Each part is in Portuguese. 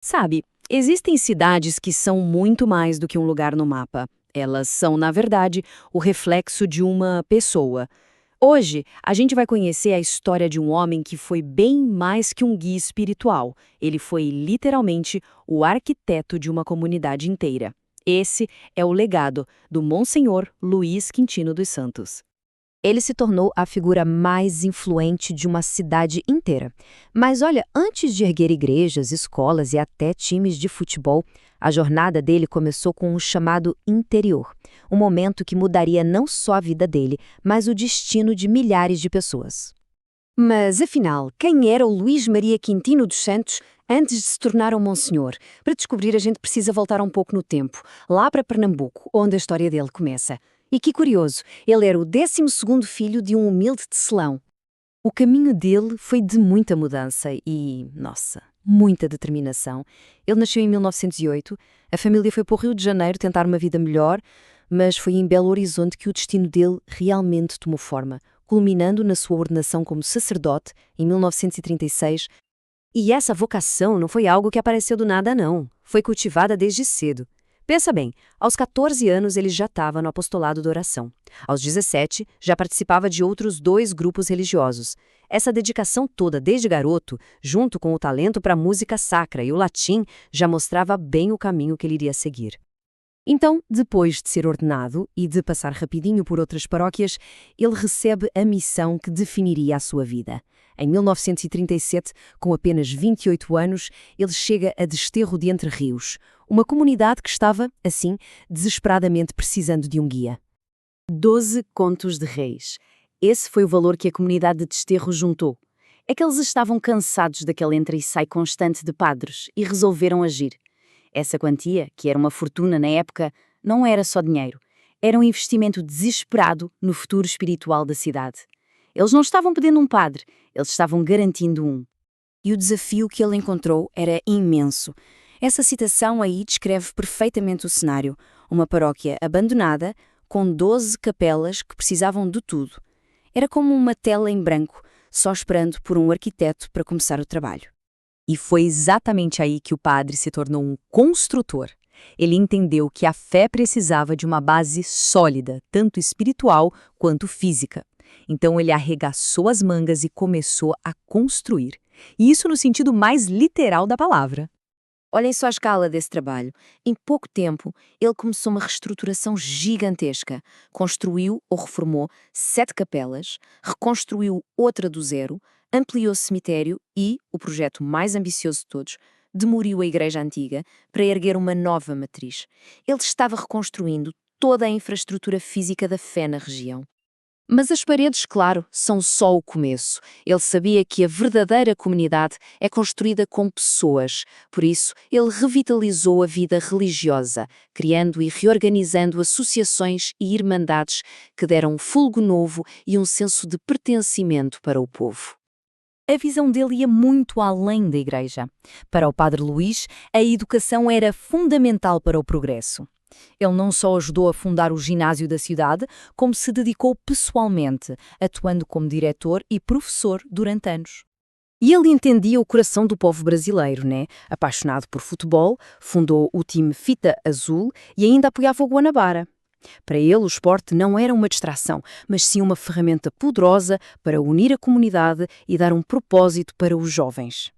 Sabe, existem cidades que são muito mais do que um lugar no mapa. Elas são, na verdade, o reflexo de uma pessoa. Hoje, a gente vai conhecer a história de um homem que foi bem mais que um guia espiritual. Ele foi, literalmente, o arquiteto de uma comunidade inteira. Esse é o legado do Monsenhor Luiz Quintino dos Santos. Ele se tornou a figura mais influente de uma cidade inteira. Mas olha, antes de erguer igrejas, escolas e até times de futebol, a jornada dele começou com um chamado interior, um momento que mudaria não só a vida dele, mas o destino de milhares de pessoas. Mas, afinal, quem era o Luís Maria Quintino dos Santos antes de se tornar um Monsenhor? Para descobrir, a gente precisa voltar um pouco no tempo, lá para Pernambuco, onde a história dele começa. E que curioso, ele era o 12º filho de um humilde tecelão. O caminho dele foi de muita mudança e, nossa, muita determinação. Ele nasceu em 1908, a família foi para o Rio de Janeiro tentar uma vida melhor, mas foi em Belo Horizonte que o destino dele realmente tomou forma, culminando na sua ordenação como sacerdote em 1936. E essa vocação não foi algo que apareceu do nada, não. Foi cultivada desde cedo. Pensa bem, aos 14 anos ele já estava no apostolado da oração. Aos 17, já participava de outros 2 grupos religiosos. Essa dedicação toda desde garoto, junto com o talento para a música sacra e o latim, já mostrava bem o caminho que ele iria seguir. Então, depois de ser ordenado e de passar rapidinho por outras paróquias, ele recebe a missão que definiria a sua vida. Em 1937, com apenas 28 anos, ele chega a Desterro de Entre Rios, uma comunidade que estava, assim, desesperadamente precisando de um guia. 12 contos de reis. Esse foi o valor que a comunidade de Desterro juntou. É que eles estavam cansados daquele entra e sai constante de padres e resolveram agir. Essa quantia, que era uma fortuna na época, não era só dinheiro. Era um investimento desesperado no futuro espiritual da cidade. Eles não estavam pedindo um padre, eles estavam garantindo um. E o desafio que ele encontrou era imenso. Essa citação aí descreve perfeitamente o cenário. Uma paróquia abandonada, com 12 capelas que precisavam de tudo. Era como uma tela em branco, só esperando por um arquiteto para começar o trabalho. E foi exatamente aí que o padre se tornou um construtor. Ele entendeu que a fé precisava de uma base sólida, tanto espiritual quanto física. Então ele arregaçou as mangas e começou a construir. E isso no sentido mais literal da palavra. Olhem só a escala desse trabalho. Em pouco tempo, ele começou uma reestruturação gigantesca. Construiu ou reformou 7 capelas, reconstruiu outra do zero, ampliou o cemitério e, o projeto mais ambicioso de todos, demoliu a igreja antiga para erguer uma nova matriz. Ele estava reconstruindo toda a infraestrutura física da fé na região. Mas as paredes, claro, são só o começo. Ele sabia que a verdadeira comunidade é construída com pessoas. Por isso, ele revitalizou a vida religiosa, criando e reorganizando associações e irmandades que deram um fôlego novo e um senso de pertencimento para o povo. A visão dele ia muito além da igreja. Para o padre Luís, a educação era fundamental para o progresso. Ele não só ajudou a fundar o ginásio da cidade, como se dedicou pessoalmente, atuando como diretor e professor durante anos. E ele entendia o coração do povo brasileiro, né? Apaixonado por futebol, fundou o time Fita Azul e ainda apoiava o Guanabara. Para ele, o esporte não era uma distração, mas sim uma ferramenta poderosa para unir a comunidade e dar um propósito para os jovens.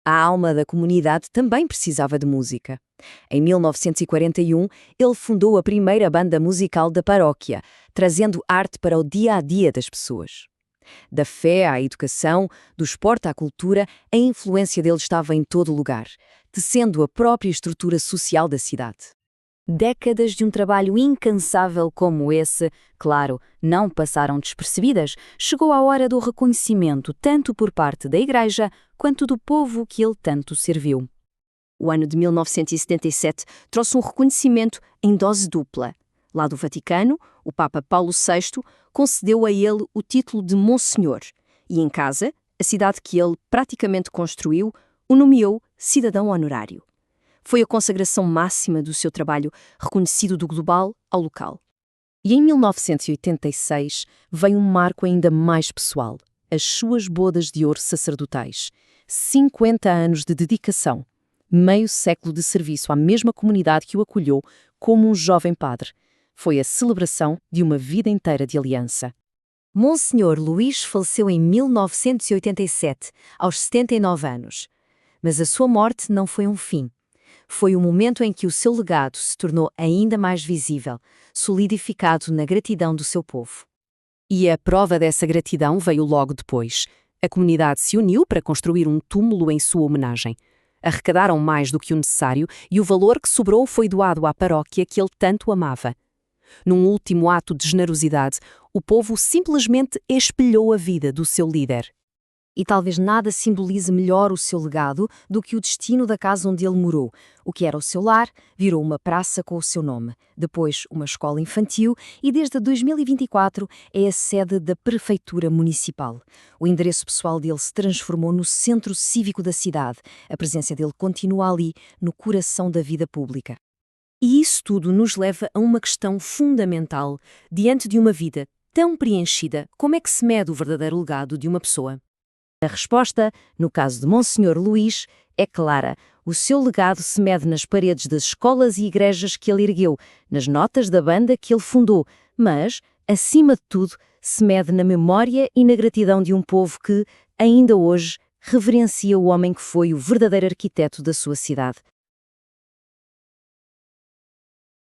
A alma da comunidade também precisava de música. Em 1941, ele fundou a primeira banda musical da paróquia, trazendo arte para o dia-a-dia das pessoas. Da fé à educação, do esporte à cultura, a influência dele estava em todo lugar, tecendo a própria estrutura social da cidade. Décadas de um trabalho incansável como esse, claro, não passaram despercebidas. Chegou a hora do reconhecimento tanto por parte da Igreja quanto do povo que ele tanto serviu. O ano de 1977 trouxe um reconhecimento em dose dupla. Lá do Vaticano, o Papa Paulo VI concedeu a ele o título de Monsenhor e em casa, a cidade que ele praticamente construiu, o nomeou cidadão honorário. Foi a consagração máxima do seu trabalho, reconhecido do global ao local. E em 1986 veio um marco ainda mais pessoal, as suas bodas de ouro sacerdotais. 50 anos de dedicação. Meio século de serviço à mesma comunidade que o acolheu como um jovem padre. Foi a celebração de uma vida inteira de aliança. Monsenhor Luís faleceu em 1987, aos 79 anos. Mas a sua morte não foi um fim. Foi o momento em que o seu legado se tornou ainda mais visível, solidificado na gratidão do seu povo. E a prova dessa gratidão veio logo depois. A comunidade se uniu para construir um túmulo em sua homenagem. Arrecadaram mais do que o necessário e o valor que sobrou foi doado à paróquia que ele tanto amava. Num último ato de generosidade, o povo simplesmente espelhou a vida do seu líder. E talvez nada simbolize melhor o seu legado do que o destino da casa onde ele morou. O que era o seu lar virou uma praça com o seu nome, depois uma escola infantil e desde 2024 é a sede da Prefeitura Municipal. O endereço pessoal dele se transformou no centro cívico da cidade. A presença dele continua ali, no coração da vida pública. E isso tudo nos leva a uma questão fundamental. Diante de uma vida tão preenchida, como é que se mede o verdadeiro legado de uma pessoa? A resposta, no caso de Monsenhor Luís, é clara. O seu legado se mede nas paredes das escolas e igrejas que ele ergueu, nas notas da banda que ele fundou, mas, acima de tudo, se mede na memória e na gratidão de um povo que, ainda hoje, reverencia o homem que foi o verdadeiro arquiteto da sua cidade.